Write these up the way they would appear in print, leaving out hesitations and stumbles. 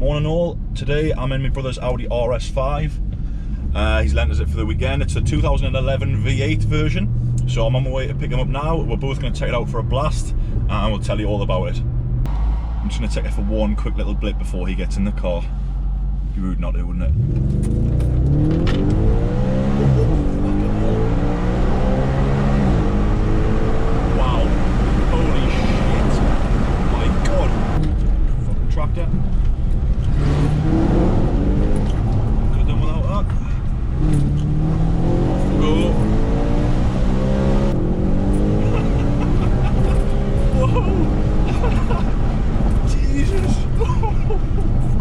Morning all, today I'm in my brother's Audi RS5. He's lent us it for the weekend. It's a 2011 V8 version, so I'm on my way to pick him up now. We're both going to take it out for a blast and we'll tell you all about it. I'm just going to take it for one quick little blip before he gets in the car. Be rude not to, wouldn't it? Wow, holy shit, my god. Fucking tractor. Could have done without that. Off we go. Whoa! Jesus!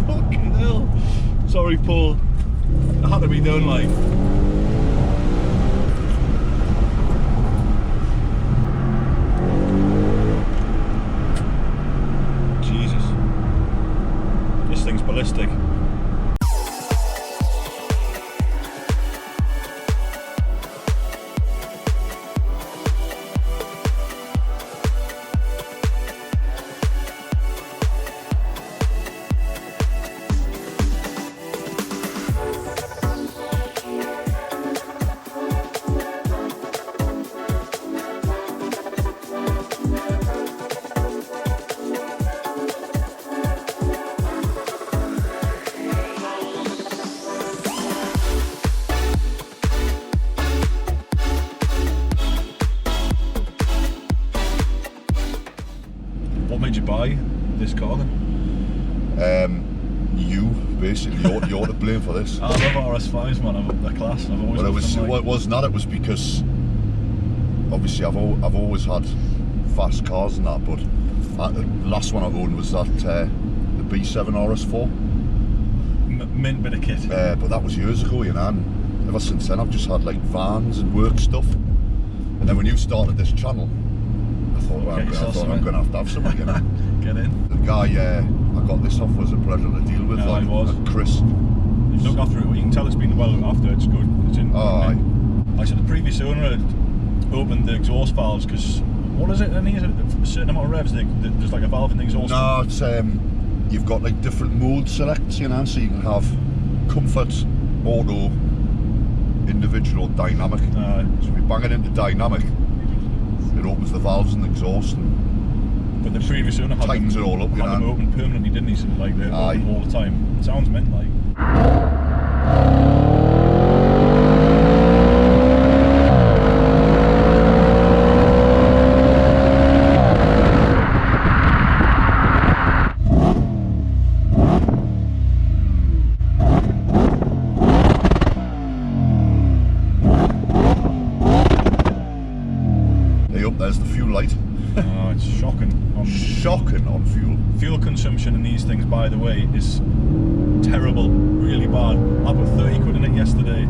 Fucking hell! Sorry, Paul. It had to be done, like. Jesus. This thing's ballistic. What made you buy this car then? You basically, you're to blame for this. I love RS5s, man. They're class. I've always. Well, it was not. It was because obviously I've always had fast cars and that, but the last one I owned was that the B7 RS4. Mint bit of kit. But that was years ago, you know. And ever since then, I've just had like vans and work stuff. And then when you started this channel, I thought, well, I'm going to have something, you know. Get in. The guy I got this off was a pleasure to deal with. Yeah, like, it was. Chris. You've looked after it. You can tell it's been well looked after. It's good. It's in. Aye. I said the previous owner had opened the exhaust valves because what is it? Then is it a certain amount of revs? There's like a valve in the exhaust. No, it's you've got like different mode selects, you know, so you can have comfort, auto, individual, dynamic. So if you bang it into dynamic, it opens the valves in the exhaust. But the previous owner had tightens it all up, you know. Had them open permanently, didn't he? So like they're open all the time. It sounds mint like. There's the fuel light. Oh, it's shocking. Shocking on fuel. Fuel consumption in these things, by the way, is terrible, really bad. I put 30 quid in it yesterday.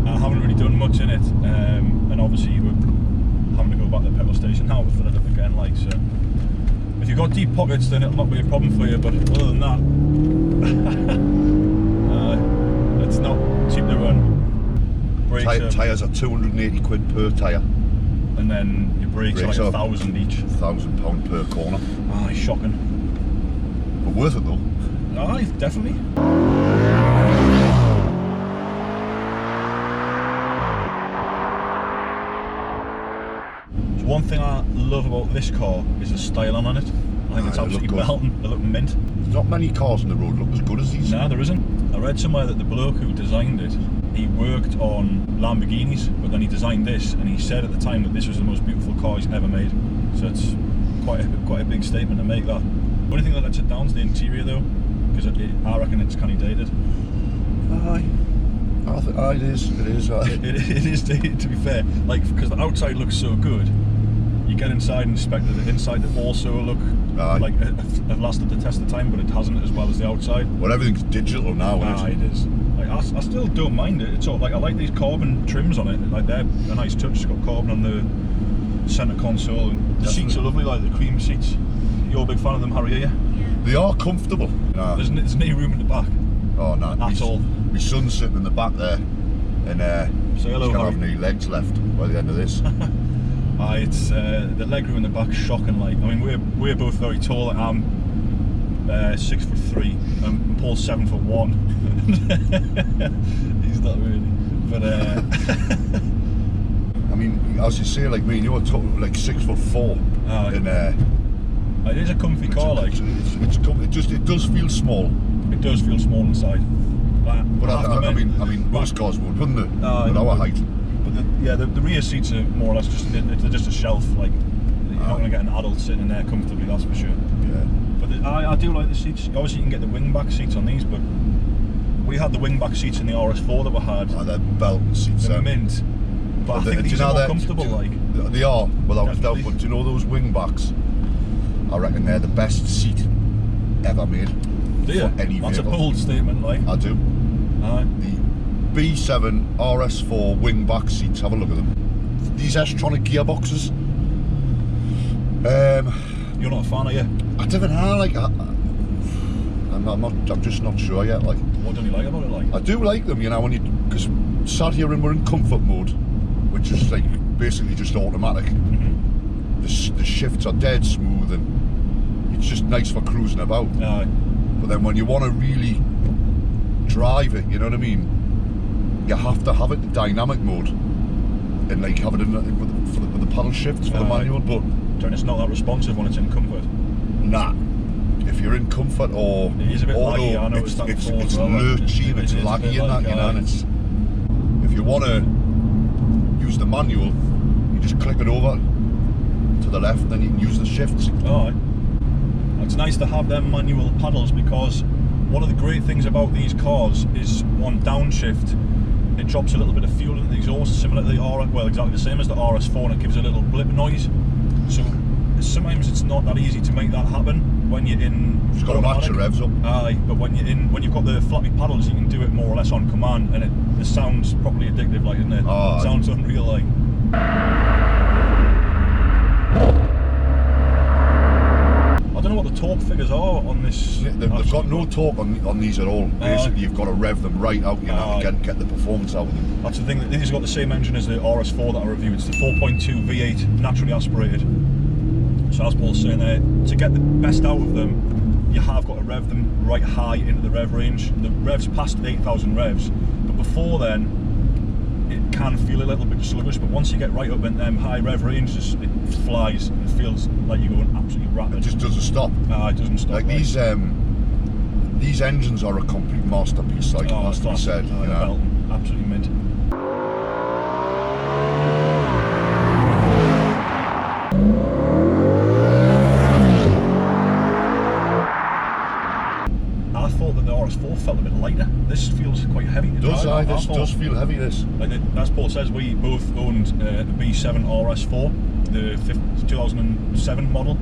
I haven't really done much in it, and obviously we're having to go back to the petrol station now to fill it up again. Like, so if you've got deep pockets, then it'll not be a problem for you. But other than that, it's not cheap to run. Tyres are 280 quid per tyre. And then your brakes are like 1,000 each. £1,000 per corner. Aye, shocking. But worth it though. Aye, definitely. So one thing I love about this car is the styling on it. I think it's absolutely belting. They look mint. There's not many cars on the road look as good as these. No, there isn't. I read somewhere that the bloke who designed it, he worked on Lamborghinis, but then he designed this, and he said at the time that this was the most beautiful car he's ever made. So it's quite a big statement to make that. The only thing that lets it down is the interior though, because I reckon it's kind of dated. Aye. It is. It is dated, to be fair. Like, because the outside looks so good, you get inside and inspect it. The inside that also look like have lasted the test of time, but it hasn't as well as the outside. Well, everything's digital now. It is. Like, I still don't mind it. It's sort of like I like these carbon trims on it. Like they're a nice touch. It's got carbon on the centre console. And the seats are lovely, like the cream seats. You're a big fan of them, Harry, are you? Yeah. They are comfortable. No. There's no room in the back. Oh no, at all. My son's sitting in the back there, and say hello, he's gonna have any legs left by the end of this. It's the legroom in the back, shocking. Like, I mean, we're both very tall. I'm 6'3", and Paul's 7'1". He's not really, but I mean, as you say, like me and you are talking like 6'4", and it is a comfy car. Like it does feel small. It does feel small inside. But I mean, most cars would, wouldn't they? At our height. But the rear seats are more or less they're just a shelf. Like you're not going to get an adult sitting in there comfortably, that's for sure. Yeah. But I do like the seats. Obviously, you can get the wingback seats on these, but we had the wingback seats in the RS4 that we had. They're belt seats. They're mint. But I think these are more comfortable. They are, without doubt. But do you know those wingbacks? I reckon they're the best seat ever made. Do you? For any That's vehicle. a bold statement, like. I do. Aye. The B7 RS4 wingback seats, have a look at them. These S-tronic gearboxes. You're not a fan, are you? I don't know, like, I'm just not sure yet. Like, what don't you like about it? Like, I do like them, you know, because sat here and we're in comfort mode, which is like basically just automatic. Mm-hmm. The shifts are dead smooth and it's just nice for cruising about. Aye. But then when you want to really drive it, you know what I mean, you have to have it in dynamic mode and like have it in with the paddle shifts for the manual. But it's not that responsive when it's in comfort. Nah, if you're in comfort or it is a bit laggy. I know it's well, lurchy and it's laggy and that, you know. And it's, if you want to use the manual, you just click it over to the left, then you can use the shifts. Oh, it's nice to have them manual paddles, because one of the great things about these cars is on downshift, it drops a little bit of fuel into the exhaust, similar to the exactly the same as the RS4, and it gives a little blip noise. So sometimes it's not that easy to make that happen when you're in. You've got to match the revs up. Aye, but when you've got the flappy paddles, you can do it more or less on command, and it sounds properly addictive, like, doesn't it? Oh, it sounds unreal, like. I don't know what the torque figures are on this. They've got no torque on these at all. Basically, you've got to rev them right out, you know, to get the performance out of them. That's the thing. These have got the same engine as the RS4 that I reviewed. It's the 4.2 V8 naturally aspirated. So as Paul's saying there, to get the best out of them, you have got to rev them right high into the rev range. The revs past 8,000 revs, but before then, it can feel a little bit sluggish. But once you get right up in them high rev ranges, it flies. It feels like you're going absolutely rapid. It just doesn't stop. It doesn't stop. Like these engines are a complete masterpiece. Like has to be said. You know? Absolutely mint. I thought that the RS4 felt a bit lighter. This feels quite heavy. This does feel heavy. This. Like as Paul says, we both owned the B7 RS4, the 2007 model,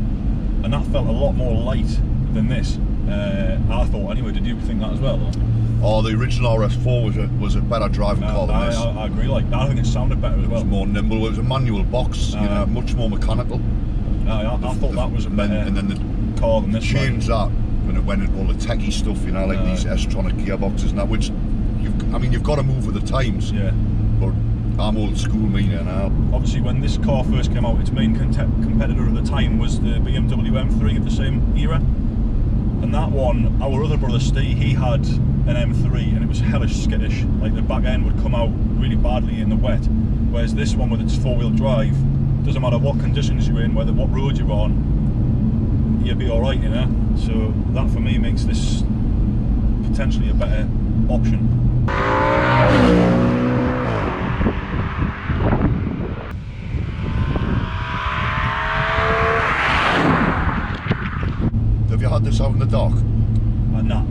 and that felt a lot more light than this. I thought anyway. Did you think that as well? Or? Oh, the original RS4 was a better driving car than this. I agree. Like I think it sounded better as well. It was more nimble. It was a manual box, you know, much more mechanical. I thought that was a better and then the car than this. Changed that when it went into all the techie stuff, you know, like these S-tronic gearboxes and that, which you've got to move with the times. Yeah. But I'm old school, me now. Obviously, when this car first came out, its main competitor at the time was the BMW M3 of the same era. And that one, our other brother Steve, he had an M3, and it was hellish skittish. Like the back end would come out really badly in the wet. Whereas this one, with its four-wheel drive, doesn't matter what conditions you're in, what road you're on, you'll be all right, you know. So that for me makes this potentially a better option. Have you had this out in the dark? Nah.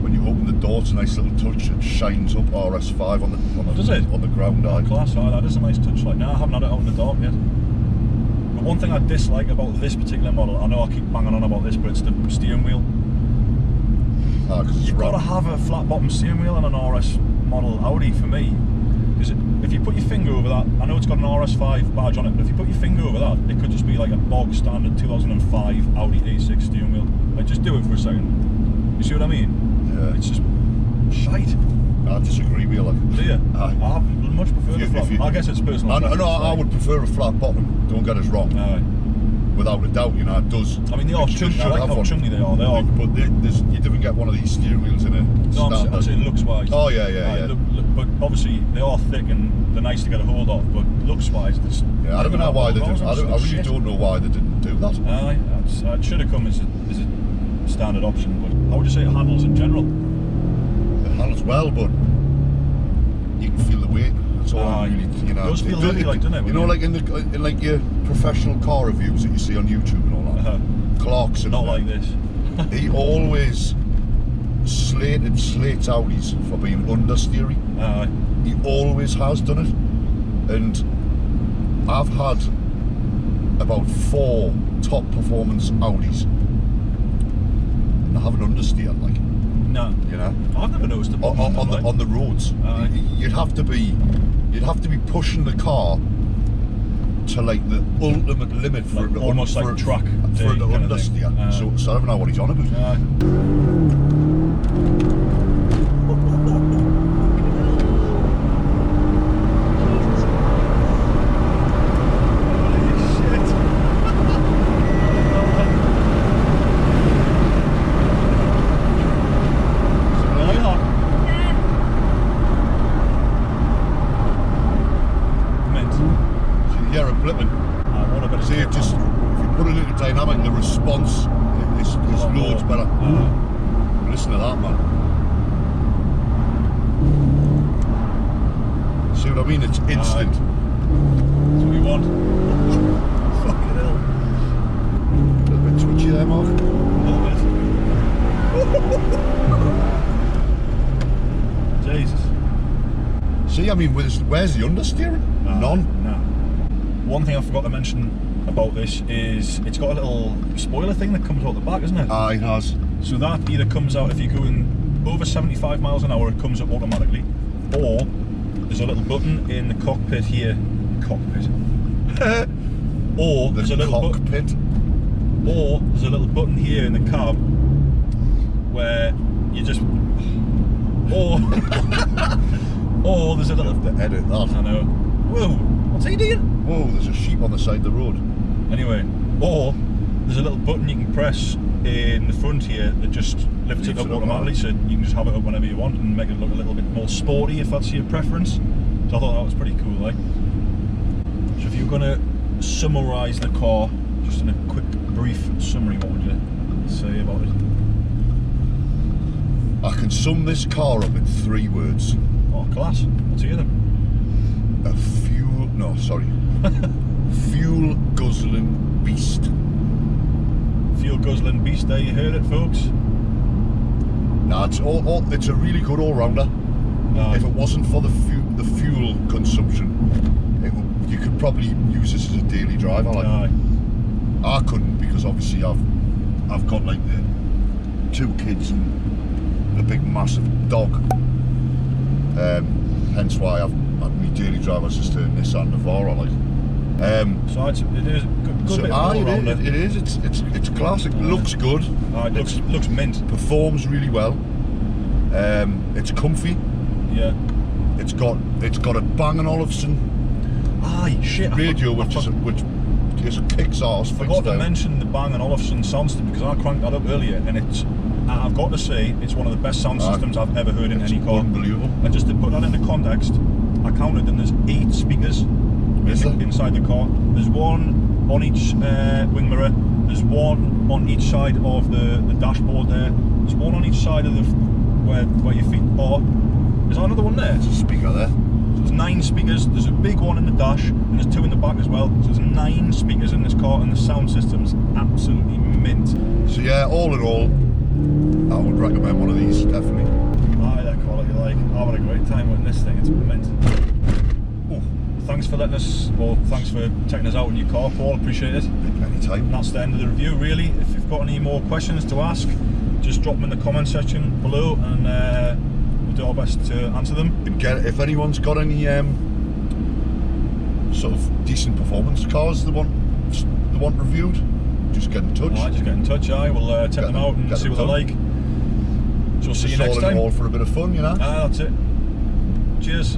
When you open the door, it's a nice little touch. It shines up RS5 on the ground. Class, that is a nice touch. Like, no, I haven't had it out in the dark yet. But one thing I dislike about this particular model, I know I keep banging on about this, but it's the steering wheel. You've got to have a flat bottom steering wheel on an RS model Audi for me. Because if you put your finger over that, I know it's got an RS5 badge on it, but if you put your finger over that, it could just be like a bog standard 2005 Audi A6 steering wheel. Like, just do it for a second. You see what I mean? Yeah. It's just shite. I disagree with you. Like. Do you? I much prefer the flat. I guess it's personal. I would prefer a flat bottom. Don't get us wrong. Aye. without a doubt, you know, it does. I mean, they are chunky. I like how chunky they are. They are. But you didn't get one of these steering wheels in a standard. I'm saying looks-wise. Oh yeah. Look, but obviously they are thick and they're nice to get a hold of. But looks-wise, yeah, I don't know why they didn't. I really don't know why they didn't do that. It should have come as a standard option. But how would you say it handles in general? It handles well, but you can feel the weight. That's all really, you know. It does feel heavy, like, doesn't it? You know, like in like your professional car reviews that you see on YouTube and all that. Clarkson. Not like this. He always slates Audis for being understeery. He always has done it, and I've had about 4 top performance Audis, and I haven't understeered, like. No, you know, I've never noticed it on the roads. You'd have to be pushing the car to like the ultimate limit for like, it to almost like track for it to understeer. So I don't know what he's on about. See, if you put it into dynamic, the response is loads better. Listen to that, man. See what I mean? It's instant. That's what you want. Fucking hell. A little bit twitchy there, Mark. A little bit. Jesus. See, I mean, where's the understeering? None. No. One thing I forgot to mention about this is it's got a little spoiler thing that comes out the back, isn't it? It has. So that either comes out if you're going over 75 miles an hour, it comes up automatically, or there's a little button in the cockpit here. Or there's a little cockpit. Or there's a little button here in the cab where you just. Or there's a little. To edit that. I know. Whoa! What's he doing? Whoa! There's a sheep on the side of the road. Anyway, or there's a little button you can press in the front here that just lifts it up automatically, so you can just have it up whenever you want and make it look a little bit more sporty if that's your preference. So I thought that was pretty cool, like. So if you're going to summarise the car, just in a quick, brief summary, what would you say about it? I can sum this car up in 3 words. Oh, class. Let's hear them. Fuel guzzling beast. Fuel guzzling beast, there you heard it, folks. Nah, it's a really good all-rounder. If it wasn't for the fuel consumption, you could probably use this as a daily driver. Like, I couldn't, because obviously I've got like the 2 kids and a big massive dog. Hence why I've had my daily drivers just a Nissan Navara, like. So it is a good bit of all-rounder. It is. It's classic. Looks good. It looks mint. Performs really well. It's comfy. Yeah. It's got a Bang & Olufsen radio, which kicks ass. I forgot to mention the Bang & Olufsen sound system because I cranked that up earlier, and I've got to say it's one of the best sound systems I've ever heard in any car. Unbelievable. And just to put that into context, I counted and there's 8 speakers inside the car. There's 1 on each wing mirror. There's 1 on each side of the dashboard there. There's 1 on each side of where your feet are. Is there another one there? There's a speaker there. So there's 9 speakers. There's a big one in the dash, and there's 2 in the back as well. So there's 9 speakers in this car, and the sound system's absolutely mint. So yeah, all in all, I would recommend one of these, definitely. That quality, like, I've had a great time with this thing. It's mint. Thanks for letting us, or thanks for taking us out in your car, Paul. Appreciate it. Anytime. And that's the end of the review, really. If you've got any more questions to ask, just drop them in the comment section below, and we'll do our best to answer them. And if anyone's got any sort of decent performance cars they want reviewed, just get in touch. Alright, just get in touch. We'll check them out and see what they're like. So we'll see you next time. All for a bit of fun, you know. That's it. Cheers.